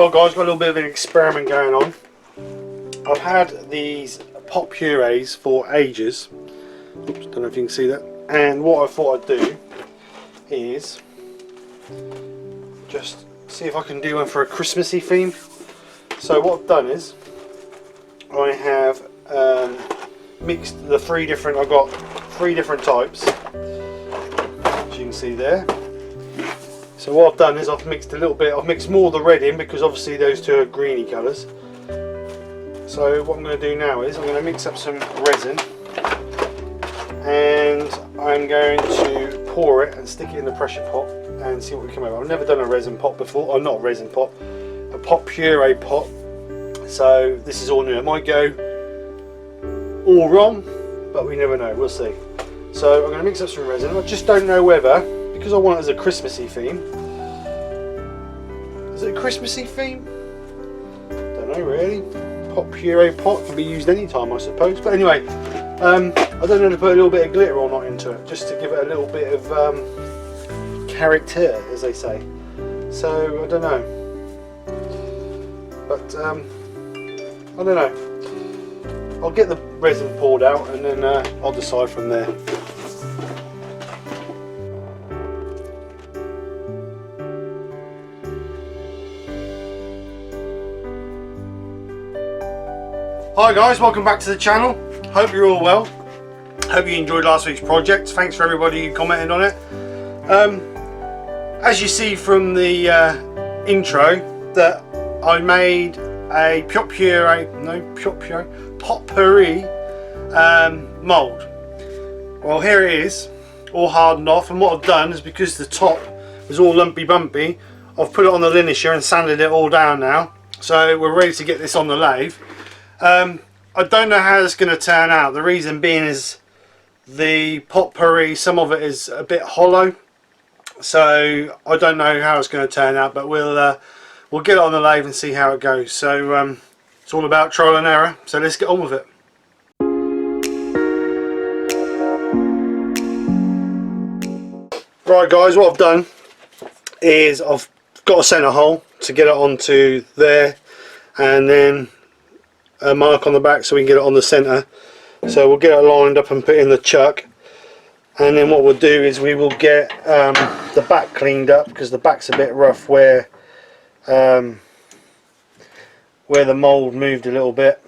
Well guys, got a little bit of an experiment going on. I've had these pot purees for ages. Oops, don't know if you can see that. And what I thought I'd do is just see if I can do one for a Christmassy theme. So what I've done is I have mixed the three different, I've got three different types, as you can see there. So what I've done is I've mixed a little bit, I've mixed more of the red in because obviously those two are greeny colours. So what I'm going to do now is I'm going to mix up some resin and I'm going to pour it and stick it in the pressure pot and see what we come out. I've never done a resin pot before, or not a resin pot, a pot puree pot. So this is all new. It might go all wrong, but we never know, we'll see. So I'm going to mix up some resin. I just don't know whether, because I want it as a Christmassy theme. Is it a Christmassy theme? Don't know really. Pot puree pot can be used anytime I suppose. But anyway, I don't know to put a little bit of glitter or not into it, just to give it a little bit of character, as they say. So I don't know. But I don't know. I'll get the resin poured out and then I'll decide from there. Hi guys, welcome back to the channel. Hope you're all well. Hope you enjoyed last week's project. Thanks for everybody who commented on it. As you see from the intro, that I made a potpourri mould. Well, here it is, all hardened off, and what I've done is, because the top was all lumpy bumpy, I've put it on the linisher and sanded it all down now. So we're ready to get this on the lathe. I don't know how it's going to turn out. The reason being is the potpourri, some of it is a bit hollow, so I don't know how it's going to turn out, but we'll get it on the lathe and see how it goes. So it's all about trial and error, so let's get on with it. Right guys, what I've done is I've got a centre hole to get it onto there, and then a mark on the back so we can get it on the centre. So we'll get it lined up and put in the chuck, and then what we'll do is we will get the back cleaned up, because the back's a bit rough where the mould moved a little bit.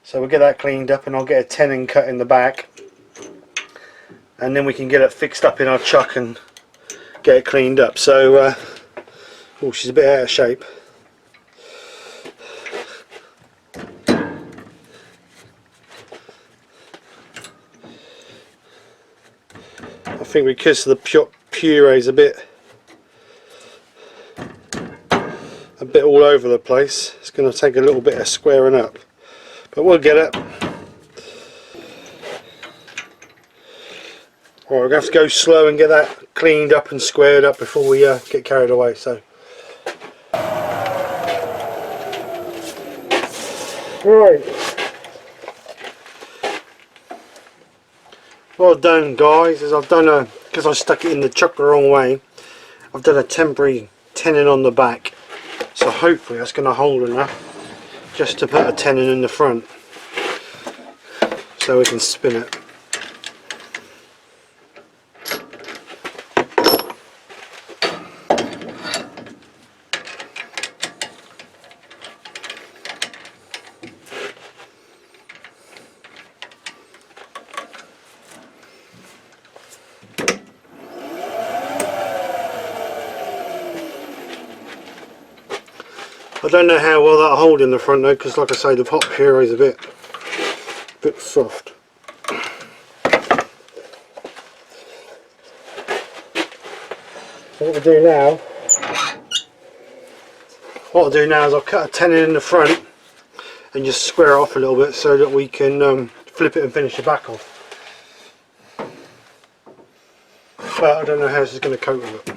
So we'll get that cleaned up and I'll get a tenon cut in the back, and then we can get it fixed up in our chuck and get it cleaned up. So oh, she's a bit out of shape. I think because the puree is a bit all over the place, it's going to take a little bit of squaring up, but we'll get it. Right, we're going to have to go slow and get that cleaned up and squared up before we get carried away. So right, what I've done guys is I've done because I stuck it in the chuck the wrong way, I've done a temporary tenon on the back, so hopefully that's going to hold enough just to put a tenon in the front so we can spin it. I don't know how well that'll hold in the front though, because like I say, the pot puree is a bit soft. So what I'll do now is I'll cut a tenon in the front and just square it off a little bit so that we can flip it and finish the back off. But I don't know how this is going to cope with it.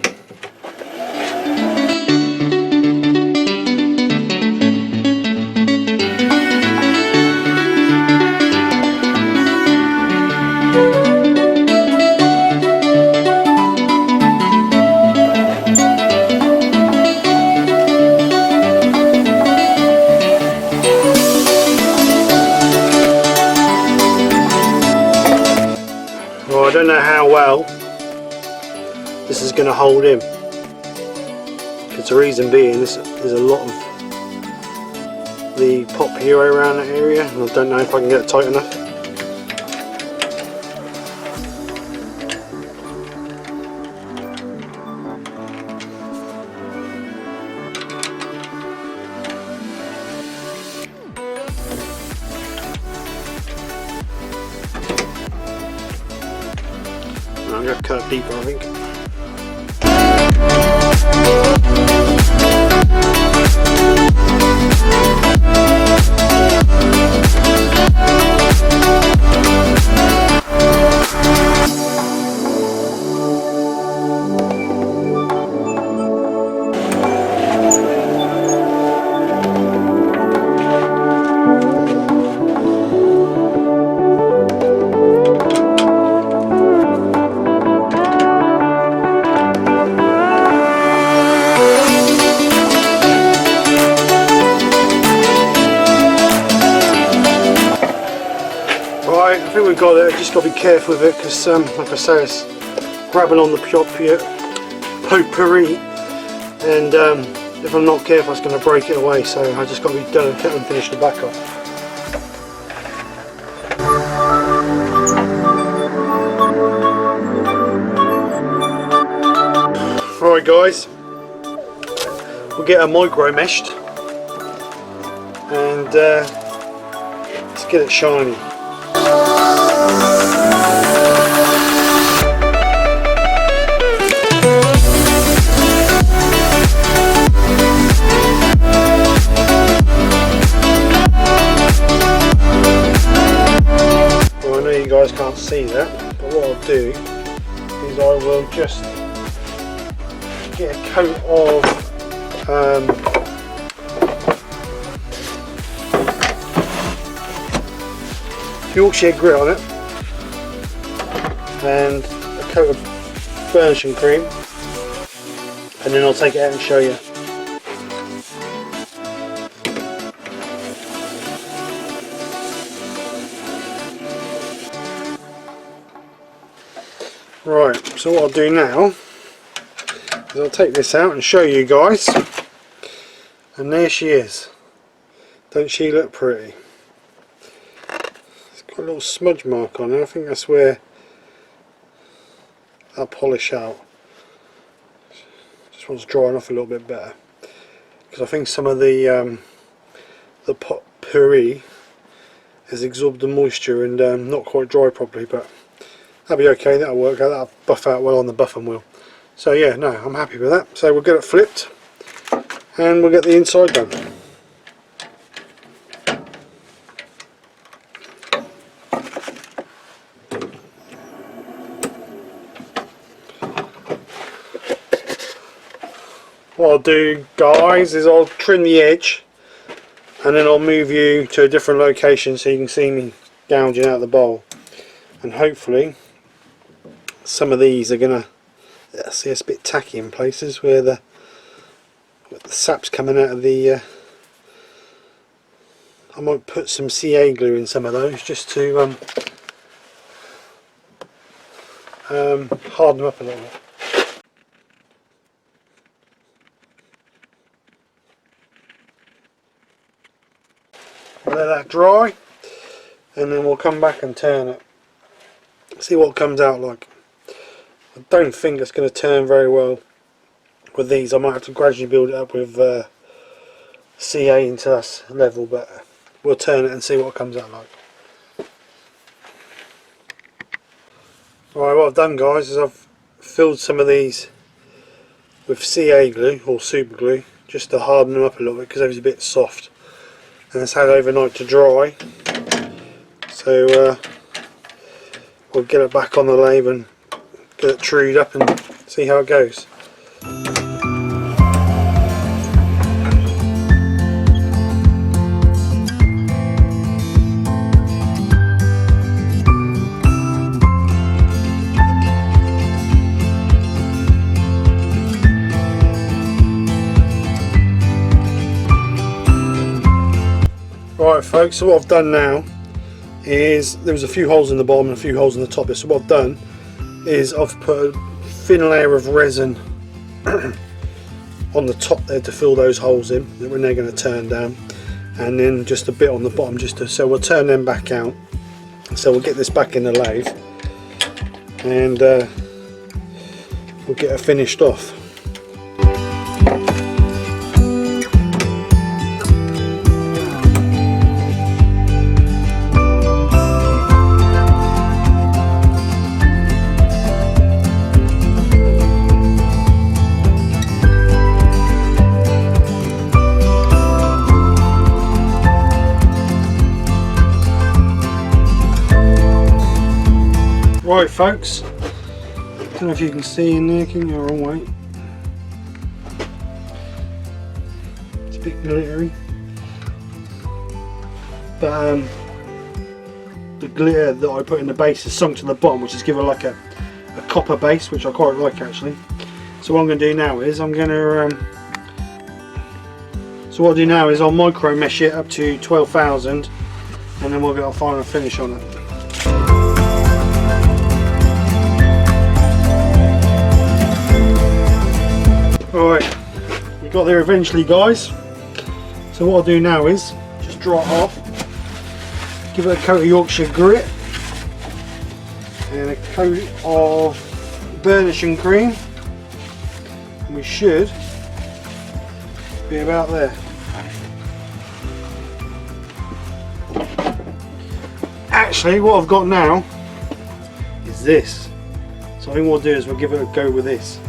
don't know how well this is going to hold in. Because the reason being, there's a lot of the potpourri around that area, and I don't know if I can get it tight enough. I'm going to cut deeper, I think. Right, I think we've got it. Just got to be careful with it because, like I say, it's grabbing on the potpourri, and if I'm not careful, it's going to break it away. So I just got to be delicate and finish the back off. Right, guys, we'll get a micro meshed and let's get it shiny. Well, I know you guys can't see that, but what I'll do is I will just get a coat of Yorkshire grit on it and a coat of burnishing cream, and then I'll take it out and show you. Right, so what I'll do now is I'll take this out and show you guys, and there she is. Don't she look pretty? It's got a little smudge mark on it. I think that's where I'll polish out. Just wants drying off a little bit better, because I think some of the potpourri has absorbed the moisture and not quite dry properly, but that'll be okay. That'll work out. That'll buff out well on the buffing wheel. So yeah, no, I'm happy with that. So we'll get it flipped and we'll get the inside done. What I'll do, guys, is I'll trim the edge and then I'll move you to a different location so you can see me gouging out the bowl, and hopefully some of these are gonna see it's a bit tacky in places where the sap's coming out of the I might put some CA glue in some of those just to harden them up a little bit. Let that dry and then we'll come back and turn it, see what it comes out like. I don't think it's going to turn very well with these. I might have to gradually build it up with CA into that level, but we'll turn it and see what it comes out like. Alright, what I've done, guys, is I've filled some of these with CA glue or super glue just to harden them up a little bit because they was a bit soft, and it's had overnight to dry. So we'll get it back on the lathe and get it trued up and see how it goes. Right, folks, so what I've done now is there was a few holes in the bottom and a few holes in the top. So what I've done is I've put a thin layer of resin on the top there to fill those holes in when they're going to turn down, and then just a bit on the bottom so we'll turn them back out. So we'll get this back in the lathe and we'll get it finished off. Right folks, don't know if you can see in there, can you? All right, it's a bit glittery, but the glitter that I put in the base is sunk to the bottom, which is given like a copper base, which I quite like actually. So what I'm going to do now is I'll micro mesh it up to 12,000, and then we'll get a final finish on it. Alright, we got there eventually guys, so what I'll do now is just dry it off, give it a coat of Yorkshire grit and a coat of burnishing cream, and we should be about there. Actually what I've got now is this, so I think what we'll do is we'll give it a go with this.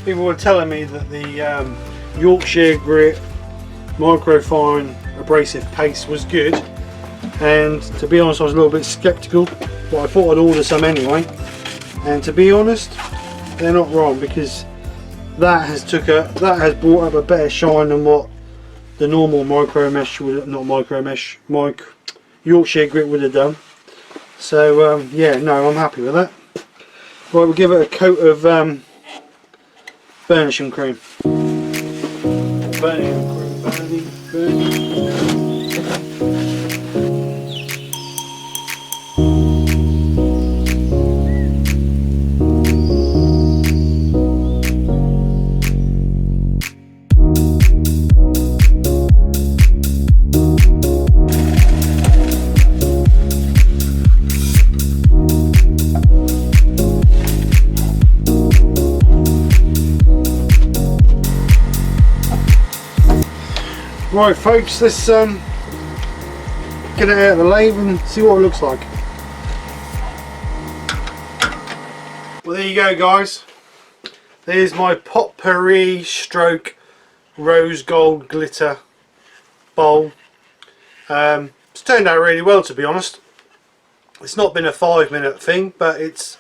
People were telling me that the Yorkshire grit microfine abrasive paste was good, and to be honest I was a little bit sceptical, but I thought I'd order some anyway, and to be honest they're not wrong, because that has brought up a better shine than what the normal Yorkshire grit would have done. So yeah, no, I'm happy with that. Right, we'll give it a coat of burnishing cream. Burning. Right folks, let's get it out of the lathe and see what it looks like. Well, there you go guys, there's my potpourri stroke rose gold glitter bowl. It's turned out really well, to be honest. It's not been a 5-minute thing, but it's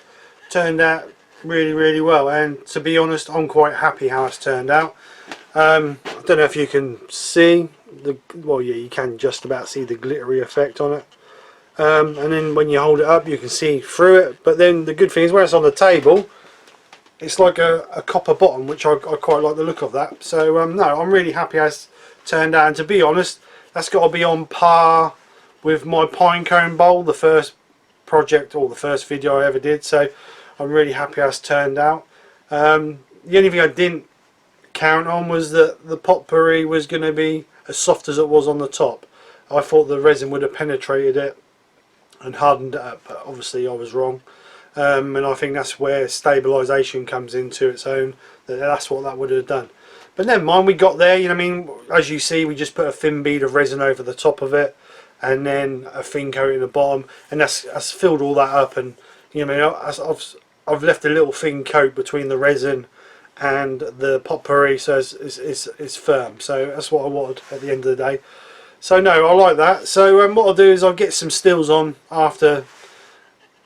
turned out really well, and to be honest I'm quite happy how it's turned out. I don't know if you can see well yeah, you can just about see the glittery effect on it, and then when you hold it up you can see through it, but then the good thing is when it's on the table it's like a copper bottom, which I quite like the look of that. So no, I'm really happy how it's turned out, and to be honest that's got to be on par with my pine cone bowl, the first project or the first video I ever did. So I'm really happy how it's turned out. The only thing I didn't count on was that the potpourri was going to be as soft as it was on the top. I thought the resin would have penetrated it and hardened it up, but obviously I was wrong, and I think that's where stabilisation comes into its own, that's what that would have done. But never mind, we got there. You know, I mean, as you see, we just put a thin bead of resin over the top of it and then a thin coat in the bottom, and that's filled all that up. And you know, I've left a little thin coat between the resin and the potpourri, so it's firm. So that's what I wanted at the end of the day. So no, I like that. So what I'll do is I'll get some stills on after,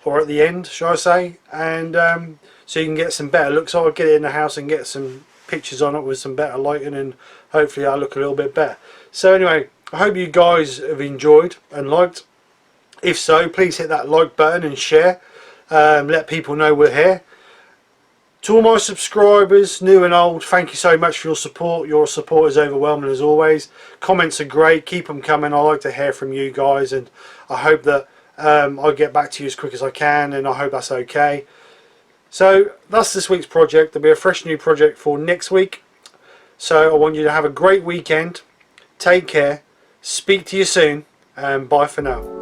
or at the end shall I say, and so you can get some better looks. I'll get it in the house and get some pictures on it with some better lighting, and hopefully I'll look a little bit better. So anyway, I hope you guys have enjoyed and liked. If so, please hit that like button and share, let people know we're here. To all my subscribers, new and old, thank you so much for your support. Your support is overwhelming as always. Comments are great, keep them coming. I like to hear from you guys, and I hope that I get back to you as quick as I can, and I hope that's okay. So that's this week's project. There'll be a fresh new project for next week. So I want you to have a great weekend. Take care. Speak to you soon, and bye for now.